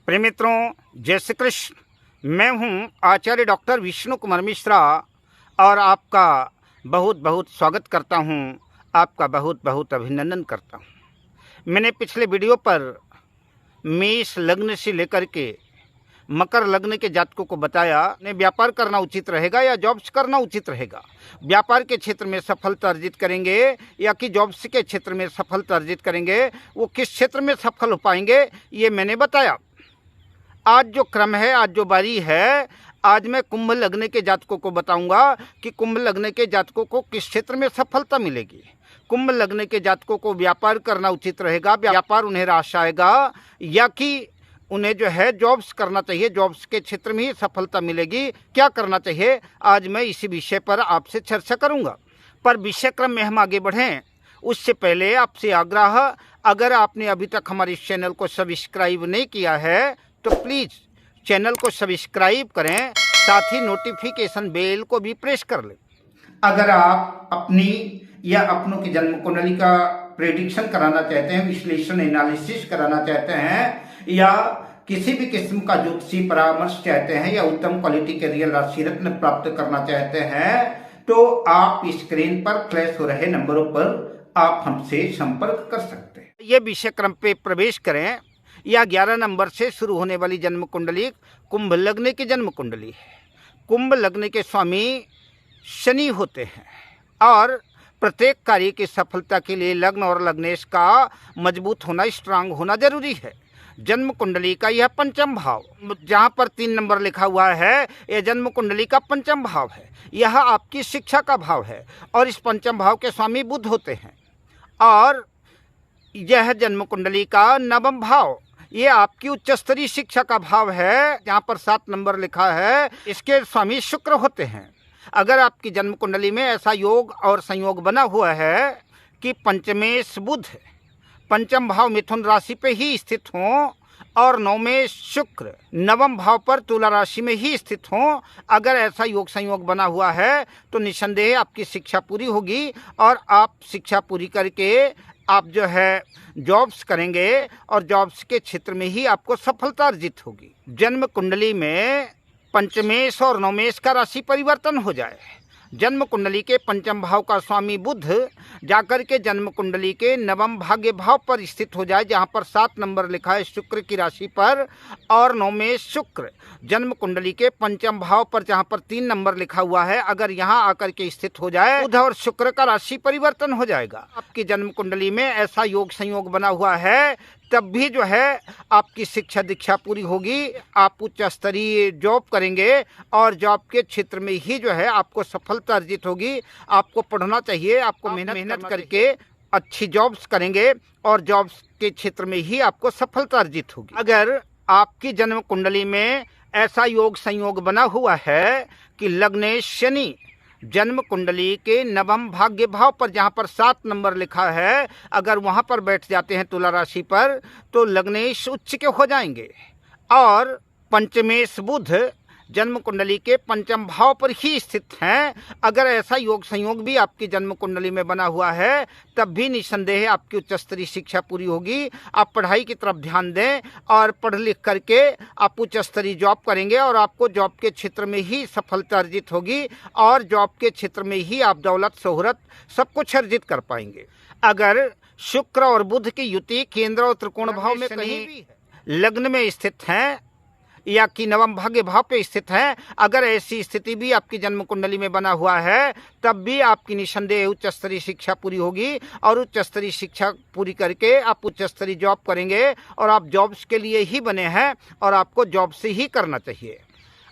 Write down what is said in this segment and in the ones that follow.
प्रिय मित्रों, जय श्री कृष्ण। मैं हूं आचार्य डॉक्टर विष्णु कुमार मिश्रा और आपका बहुत बहुत स्वागत करता हूं, आपका बहुत बहुत अभिनंदन करता हूं। मैंने पिछले वीडियो पर मेष लग्न से लेकर के मकर लग्न के जातकों को बताया ने व्यापार करना उचित रहेगा या जॉब्स करना उचित रहेगा। व्यापार के क्षेत्र में सफलता अर्जित करेंगे या कि जॉब्स के क्षेत्र में सफलता अर्जित करेंगे, वो किस क्षेत्र में सफल हो पाएंगे, ये मैंने बताया। आज जो क्रम है, आज जो बारी है, आज मैं कुंभ लग्न के जातकों को बताऊंगा कि कुंभ लग्न के जातकों को किस क्षेत्र में सफलता मिलेगी। कुंभ लग्न के जातकों को व्यापार करना उचित रहेगा, व्यापार उन्हें रास आएगा, या कि उन्हें जो है जॉब्स करना चाहिए, जॉब्स के क्षेत्र में ही सफलता मिलेगी। क्या करना चाहिए, आज मैं इसी विषय पर आपसे चर्चा करूंगा। पर विषय क्रम में हम आगे बढ़ें उससे पहले आपसे आग्रह, अगर आपने अभी तक हमारे इस चैनल को सब्सक्राइब नहीं किया है तो प्लीज़ चैनल को सब्सक्राइब करें, साथ ही नोटिफिकेशन बेल को भी प्रेस कर लें। अगर आप अपनी या अपनों की जन्म कुंडली का प्रेडिक्शन कराना चाहते हैं, विश्लेषण एनालिसिस कराना चाहते हैं, या किसी भी किस्म का ज्योतिषी परामर्श चाहते हैं, या उत्तम क्वालिटी के रियल राशि रत्न प्राप्त करना चाहते हैं, तो आप स्क्रीन पर फ्लैश हो रहे नंबरों पर आप हमसे संपर्क कर सकते हैं। ये विषय क्रम पे प्रवेश करें। यह 11 नंबर से शुरू होने वाली जन्म कुंडली कुंभ लग्न की जन्म कुंडली है। कुंभ लग्न के स्वामी शनि होते हैं और प्रत्येक कार्य की सफलता के लिए लग्न और लग्नेश का मजबूत होना, स्ट्रांग होना जरूरी है। जन्म कुंडली का यह पंचम भाव, जहाँ पर 3 नंबर लिखा हुआ है, यह जन्म कुंडली का पंचम भाव है। यह आपकी शिक्षा का भाव है और इस पंचम भाव के स्वामी बुध होते हैं। और यह जन्म कुंडली का नवम भाव, ये आपकी उच्च स्तरीय शिक्षा का भाव है, जहाँ पर 7 नंबर लिखा है, इसके स्वामी शुक्र होते हैं। अगर आपकी जन्म कुंडली में ऐसा योग और संयोग बना हुआ है कि पंचमेश बुध पंचम भाव मिथुन राशि पे ही स्थित हों और नवमेश शुक्र नवम भाव पर तुला राशि में ही स्थित हों, अगर ऐसा योग संयोग बना हुआ है तो निसंदेह आपकी शिक्षा पूरी होगी और आप शिक्षा पूरी करके आप जो है जॉब्स करेंगे और जॉब्स के क्षेत्र में ही आपको सफलता अर्जित होगी। जन्म कुंडली में पंचमेश और नवमेश का राशि परिवर्तन हो जाए, जन्म कुंडली के पंचम भाव का स्वामी बुध जाकर के जन्म कुंडली के नवम भाग्य भाव पर स्थित हो जाए, जहां पर 7 नंबर लिखा है शुक्र की राशि पर, और नवमेश शुक्र जन्म कुंडली के पंचम भाव पर जहां पर 3 नंबर लिखा हुआ है, अगर यहां आकर के स्थित हो जाए, बुध और शुक्र का राशि परिवर्तन हो जाएगा। आपकी जन्म कुंडली में ऐसा योग संयोग बना हुआ है, तब भी जो है आपकी शिक्षा दीक्षा पूरी होगी, आप उच्च स्तरीय जॉब करेंगे और जॉब के क्षेत्र में ही जो है आपको सफलता अर्जित होगी। आपको पढ़ना चाहिए, आपको मेहनत करके अच्छी जॉब्स करेंगे और जॉब्स के क्षेत्र में ही आपको सफलता अर्जित होगी। अगर आपकी जन्म कुंडली में ऐसा योग संयोग बना हुआ है कि लग्नेश शनि जन्म कुंडली के नवम भाग्य भाव पर, जहां पर 7 नंबर लिखा है, अगर वहां पर बैठ जाते हैं तुला राशि पर, तो लग्नेश उच्च के हो जाएंगे। और पंचमेश बुध जन्म कुंडली के पंचम भाव पर ही स्थित हैं, अगर ऐसा योग संयोग भी आपकी जन्म कुंडली में बना हुआ है, तब भी निसंदेह आपकी उच्च स्तरीय शिक्षा पूरी होगी। आप पढ़ाई की तरफ ध्यान दें और पढ़ लिख करके आप उच्च स्तरीय जॉब करेंगे और आपको जॉब के क्षेत्र में ही सफलता अर्जित होगी और जॉब के क्षेत्र में ही आप दौलत शोहरत सब कुछ अर्जित कर पाएंगे। अगर शुक्र और बुध की युति केंद्र और त्रिकोण भाव में कहीं भी लग्न में स्थित हैं या कि नवम भाग्य भाव पे स्थित है, अगर ऐसी स्थिति भी आपकी जन्म कुंडली में बना हुआ है, तब भी आपकी निसंदेह उच्च स्तरीय शिक्षा पूरी होगी और उच्च स्तरीय शिक्षा पूरी करके आप उच्च स्तरीय जॉब करेंगे और आप जॉब्स के लिए ही बने हैं और आपको जॉब से ही करना चाहिए।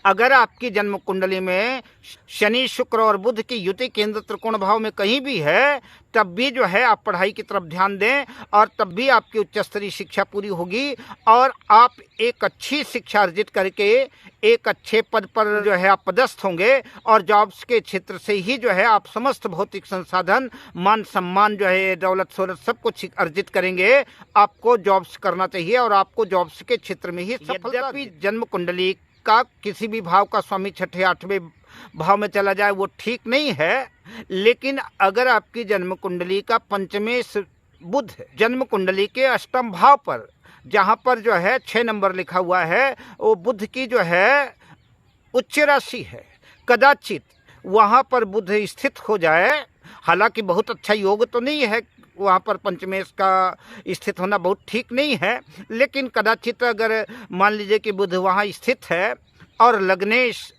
अगर आपकी जन्म कुंडली में शनि शुक्र और बुध की युति केंद्र त्रिकोण भाव में कहीं भी है, तब भी जो है आप पढ़ाई की तरफ ध्यान दें और तब भी आपकी उच्च स्तरीय शिक्षा पूरी होगी और आप एक अच्छी शिक्षा अर्जित करके एक अच्छे पद पर जो है आप पदस्थ होंगे और जॉब्स के क्षेत्र से ही जो है आप समस्त भौतिक संसाधन, मान सम्मान, जो है दौलत शोहरत सब कुछ अर्जित करेंगे। आपको जॉब्स करना चाहिए और आपको जॉब्स के क्षेत्र में ही सफलता। जन्म कुंडली का किसी भी भाव का स्वामी छठे 8वें भाव में चला जाए वो ठीक नहीं है, लेकिन अगर आपकी जन्म कुंडली का पंचमेश बुध जन्म कुंडली के 8वें भाव पर जहाँ पर जो है 6 नंबर लिखा हुआ है वो बुध की जो है उच्च राशि है, कदाचित वहाँ पर बुध स्थित हो जाए। हालांकि बहुत अच्छा योग तो नहीं है, वहाँ पर पंचमेश का स्थित होना बहुत ठीक नहीं है, लेकिन कदाचित अगर मान लीजिए कि बुध वहाँ स्थित है और लग्नेश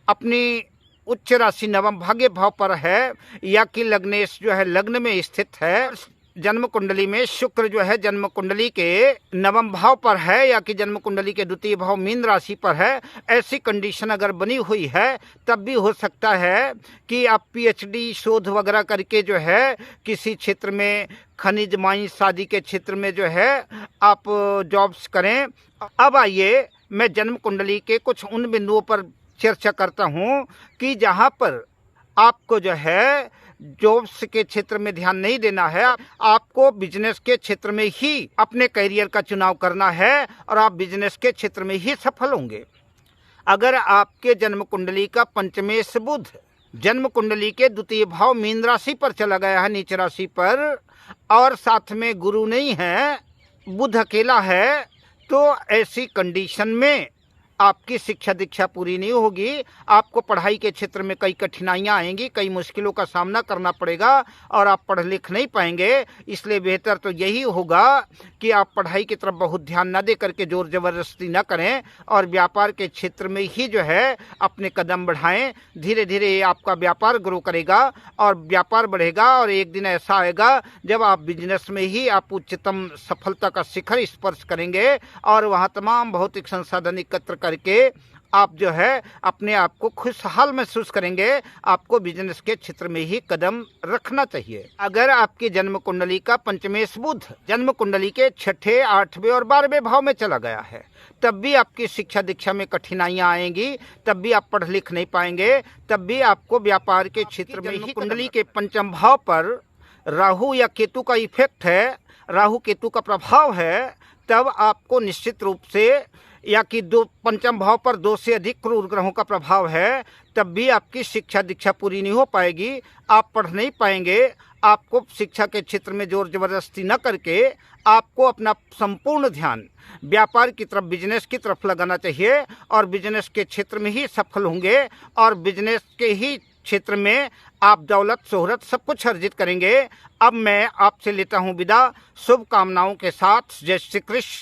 अपनी उच्च राशि नवम भाग्य भाव पर है, या कि लग्नेश जो है लग्न में स्थित है, जन्म कुंडली में शुक्र जो है जन्म कुंडली के नवम भाव पर है, या कि जन्म कुंडली के द्वितीय भाव मीन राशि पर है, ऐसी कंडीशन अगर बनी हुई है तब भी हो सकता है कि आप पीएचडी शोध वगैरह करके जो है किसी क्षेत्र में खनिज माइंस आदि के क्षेत्र में जो है आप जॉब्स करें। अब आइए मैं जन्म कुंडली के कुछ उन बिंदुओं पर चर्चा करता हूँ कि जहाँ पर आपको जो है जॉब्स के क्षेत्र में ध्यान नहीं देना है, आपको बिजनेस के क्षेत्र में ही अपने करियर का चुनाव करना है और आप बिजनेस के क्षेत्र में ही सफल होंगे। अगर आपके जन्म कुंडली का पंचमेश बुध जन्म कुंडली के द्वितीय भाव मीन राशि पर चला गया है, नीच राशि पर, और साथ में गुरु नहीं है, बुध अकेला है, तो ऐसी कंडीशन में आपकी शिक्षा दीक्षा पूरी नहीं होगी। आपको पढ़ाई के क्षेत्र में कई कठिनाइयां आएंगी, कई मुश्किलों का सामना करना पड़ेगा और आप पढ़ लिख नहीं पाएंगे। इसलिए बेहतर तो यही होगा कि आप पढ़ाई की तरफ बहुत ध्यान न दे करके जोर जबरदस्ती न करें और व्यापार के क्षेत्र में ही जो है अपने कदम बढ़ाएं। धीरे धीरे आपका व्यापार ग्रो करेगा और व्यापार बढ़ेगा और एक दिन ऐसा आएगा जब आप बिजनेस में ही आप उच्चतम सफलता का शिखर स्पर्श करेंगे और वहाँ तमाम भौतिक संसाधन एकत्र करके आप जो है अपने आप को खुशहाल महसूस करेंगे। आपको बिजनेस के क्षेत्र में ही कदम रखना चाहिए। अगर आपकी जन्म कुंडली का पंचमेश बुध जन्म कुंडली के 6ठे, 8वें और 12वें भाव में चला गया है, तब भी आपकी शिक्षा दीक्षा में कठिनाइयां आएंगी, तब भी आप पढ़ लिख नहीं पाएंगे, तब भी आपको व्यापार के क्षेत्र में ही कुंडली के पंचम भाव पर राहु या केतु का इफेक्ट है, राहु केतु का प्रभाव है, तब आपको निश्चित रूप से, या कि पंचम भाव पर 2 से अधिक क्रूर ग्रहों का प्रभाव है, तब भी आपकी शिक्षा दीक्षा पूरी नहीं हो पाएगी, आप पढ़ नहीं पाएंगे। आपको शिक्षा के क्षेत्र में जोर जबरदस्ती न करके आपको अपना संपूर्ण ध्यान व्यापार की तरफ, बिजनेस की तरफ लगाना चाहिए और बिजनेस के क्षेत्र में ही सफल होंगे और बिजनेस के ही क्षेत्र में आप दौलत शोहरत सब कुछ अर्जित करेंगे। अब मैं आपसे लेता हूँ विदा, शुभकामनाओं के साथ। जय श्री कृष्ण।